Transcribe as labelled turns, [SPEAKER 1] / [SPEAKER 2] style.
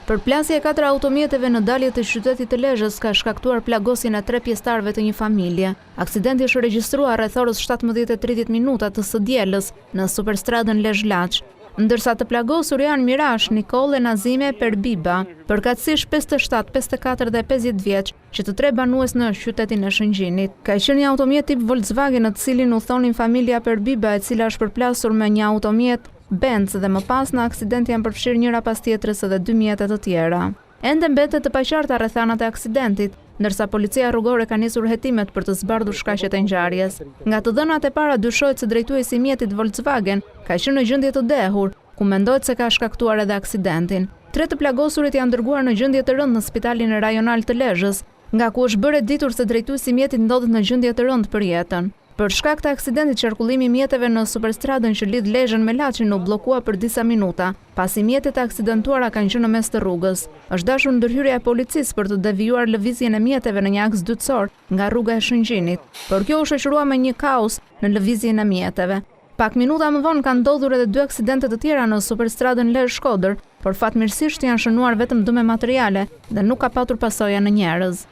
[SPEAKER 1] Përplasja e 4 automjeteve në dalje të qytetit të Lezhës ka shkaktuar plagosjen e 3 pjesëtarëve të një familje. Aksidenti është regjistruar rreth orës 17:30 të së dielës në superstradën Lezhë-Laç, ndërsa të plagosur janë Mirash, Nikole, Nazime, Perbiba, përkatësisht 57, 54 dhe 50 vjeç, që të tre banues në qytetin e Shëngjinit. Ka qenë një automjet tip Volkswagen në të cilin u thonin familja Perbiba, e cila është përplasur me një automjet Benz dhe më pas në aksident janë përfshirë njëra pas tjetrës edhe 2 mjete të tjera. Ende mbetet të paqarta rrethanat e aksidentit, ndërsa policia rrugore ka nisur hetimet për të zbardhur shkaqet e ngjarjes. Nga të dhënat e para dyshohet se drejtuesi i mjetit Volkswagen ka qenë në gjendje të dehur, ku mendohet se ka shkaktuar edhe aksidentin. 3 të plagosurit janë dërguar në gjendje të rëndë në spitalin rajonal të Lezhës, nga ku është bërë ditur se drejtuesi i mjetit ndodhet në gjendje të rëndë për jetën. Për shkak të aksidentit, qarkullimi i mjeteve në superstradën që lidh Lezhën me Laçin u bllokua për disa minuta, pasi mjetet e aksidentuara kanë qenë në mes të rrugës. Është dashur ndërhyrja e policisë për të devijuar lëvizjen e mjeteve në një aks dytësor nga rruga e Shëngjinit, por kjo u shoqërua me një kaos në lëvizjen e mjeteve. Pak minuta më vonë kanë ndodhur edhe 2 aksidente të tjera në superstradën Lezhë-Shkodër, por fatmirësisht janë shënuar vetëm dëme materiale dhe nuk ka patur pasoja në njerëz.